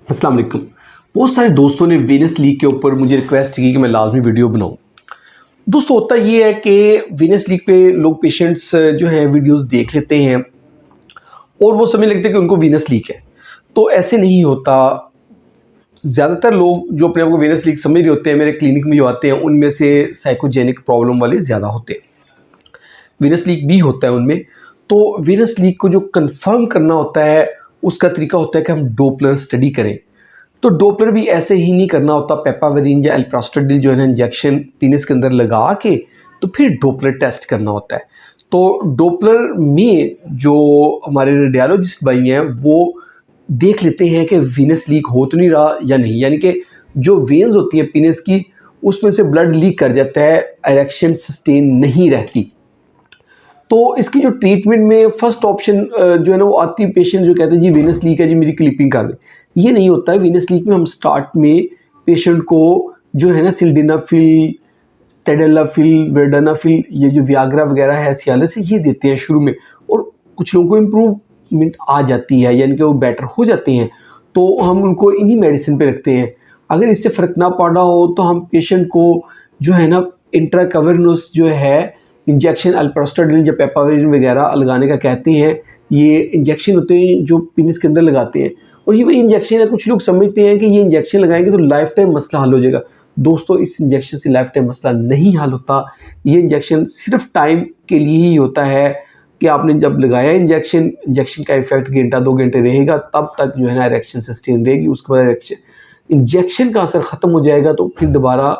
अस्सलाम वालेकुम। बहुत सारे दोस्तों ने वीनस लीग के ऊपर मुझे रिक्वेस्ट की कि मैं लाजमी वीडियो बनाऊं। दोस्तों होता ये है कि वीनस लीग पे लोग पेशेंट्स जो हैं वीडियोस देख लेते हैं और वो समझ लगते हैं कि उनको वीनस लीग है। तो ऐसे नहीं होता। ज़्यादातर लोग जो अपने आप को वीनस लीग समझ रहे होते हैं, मेरे क्लिनिक में जो आते हैं उनमें से साइकोजेनिक प्रॉब्लम वाले ज़्यादा होते हैं। वीनस लीग भी होता है उनमें। तो वीनस लीग को जो कंफर्म करना होता है उसका तरीका होता है कि हम डोपलर स्टडी करें। तो डोपलर भी ऐसे ही नहीं करना होता, पेपावेरिन या एल्प्रास्टाडिल जो है ना इंजेक्शन पीनस के अंदर लगा के तो फिर डोपलर टेस्ट करना होता है। तो डोपलर में जो हमारे रेडियोलॉजिस्ट भाई हैं वो देख लेते हैं कि वीनस लीक हो तो नहीं रहा या नहीं, यानी कि जो वेन्स होती है पीनस की उसमें से ब्लड लीक कर जाता है, इरेक्शन सस्टेन नहीं रहती। तो इसकी जो ट्रीटमेंट में फर्स्ट ऑप्शन जो है ना वो आती है, पेशेंट जो कहते हैं जी वीनस लीक है जी मेरी क्लिपिंग कर दें। ये नहीं होता है। वीनस लीक में हम स्टार्ट में पेशेंट को जो है ना सिल्डेनाफिल, टेडेलाफिल, वर्डेनाफिल, ये जो वियाग्रा वगैरह है सियालिस ये देते हैं शुरू में, और कुछ लोगों को इम्प्रूवमेंट आ जाती है यानी कि वो बेटर हो जाते हैं तो हम उनको इन्हीं मेडिसिन पे रखते हैं। अगर इससे फ़र्क ना पड़ा हो तो हम पेशेंट को जो है ना इंट्राकैवर्नस जो है इंजेक्शन अल्प्रास्टाडिल या पेपावेरिन वगैरह लगाने का कहते हैं। ये इंजेक्शन होते हैं जो पीनस के अंदर लगाते हैं और ये वही इंजेक्शन है। कुछ लोग समझते हैं कि ये इंजेक्शन लगाएंगे तो लाइफ टाइम मसला हल हो जाएगा। दोस्तों इस इंजेक्शन से लाइफ टाइम मसला नहीं हल होता। ये इंजेक्शन सिर्फ टाइम के लिए ही होता है कि आपने जब लगाया इंजेक्शन का इफेक्ट घंटा 2 घंटे रहेगा, तब तक जो है ना इरेक्शन सस्टेन रहेगी। उसके बाद इंजेक्शन का असर ख़त्म हो जाएगा तो फिर दोबारा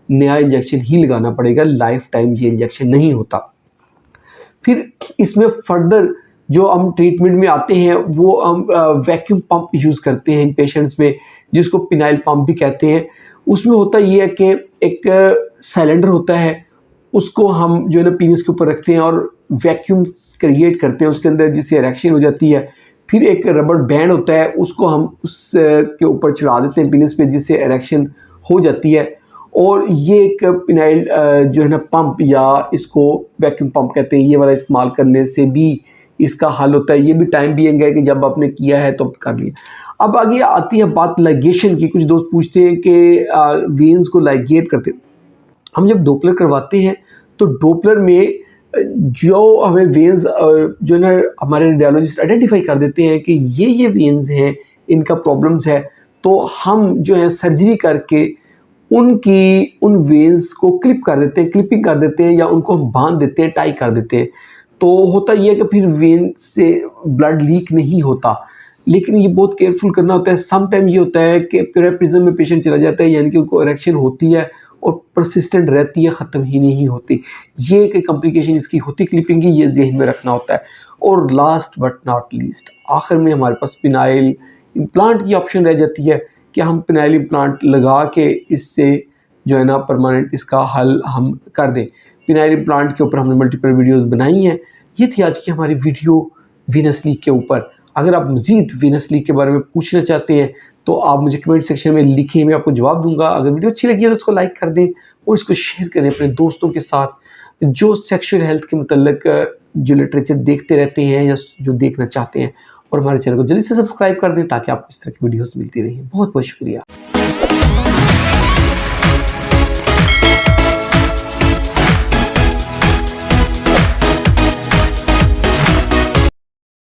नया इंजेक्शन ही लगाना पड़ेगा। लाइफ टाइम ये इंजेक्शन नहीं होता। फिर इसमें फर्दर जो हम ट्रीटमेंट में आते हैं वो हम वैक्यूम पंप यूज़ करते हैं इन पेशेंट्स में, जिसको पिनाइल पंप भी कहते हैं। उसमें होता ये है कि एक सिलेंडर होता है, उसको हम जो है ना पीनस के ऊपर रखते हैं और वैक्यूम क्रिएट करते हैं उसके अंदर, जिससे इरेक्शन हो जाती है। फिर एक रबर बैंड होता है, उसको हम उस के ऊपर चढ़ा देते हैं पीनस पे, जिससे इरेक्शन हो जाती है। और ये एक पिनाइल जो है ना पंप या इसको वैक्यूम पंप कहते हैं, ये वाला इस्तेमाल करने से भी इसका हल होता है। ये भी टाइम बीइंग है कि जब आपने किया है तो कर लिया। अब आगे आती है बात लाइगेशन की। कुछ दोस्त पूछते हैं कि वेन्स को लाइगेट करते हैं। हम जब डोपलर करवाते हैं तो डोपलर में जो हमें वेन्स जो है ना हमारे रेडियोलॉजिस्ट आइडेंटिफाई कर देते हैं कि ये वेन्स हैं, इनका प्रॉब्लम्स है, तो हम जो है सर्जरी करके उन वेन्स को क्लिपिंग कर देते हैं या उनको हम बांध देते हैं, टाई कर देते हैं। तो होता ये है कि फिर वेन से ब्लड लीक नहीं होता। लेकिन ये बहुत केयरफुल करना होता है। सम टाइम ये होता है कि प्रिज्म में पेशेंट चला जाता है, यानी कि उनको इरेक्शन होती है और परसिस्टेंट रहती है, ख़त्म ही नहीं होती। ये एक कॉम्प्लिकेशन इसकी होती क्लिपिंग की, ये जहन में रखना होता है। और लास्ट बट नॉट लीस्ट, आखिर में हमारे पास पिनाइल इम्प्लांट की ऑप्शन रह जाती है कि हम पिनाइल इम्प्लांट लगा के इससे जो है ना परमानेंट इसका हल हम कर दें। पिनाइल इम्प्लांट के ऊपर हमने मल्टीपल वीडियोस बनाई हैं। ये थी आज की हमारी वीडियो वीनस लीग के ऊपर। अगर आप मज़ीद वीनस लीग के बारे में पूछना चाहते हैं तो आप मुझे कमेंट सेक्शन में लिखें, मैं आपको जवाब दूंगा। अगर वीडियो अच्छी लगी है तो उसको लाइक कर दें और इसको शेयर करें अपने दोस्तों के साथ जो सेक्शुअल हेल्थ के मुतल्लिक जो लिटरेचर देखते रहते हैं या जो देखना चाहते हैं। और हमारे चैनल को जल्दी से सब्सक्राइब कर दें ताकि आपको इस तरह की वीडियोस मिलती रहें। बहुत बहुत शुक्रिया।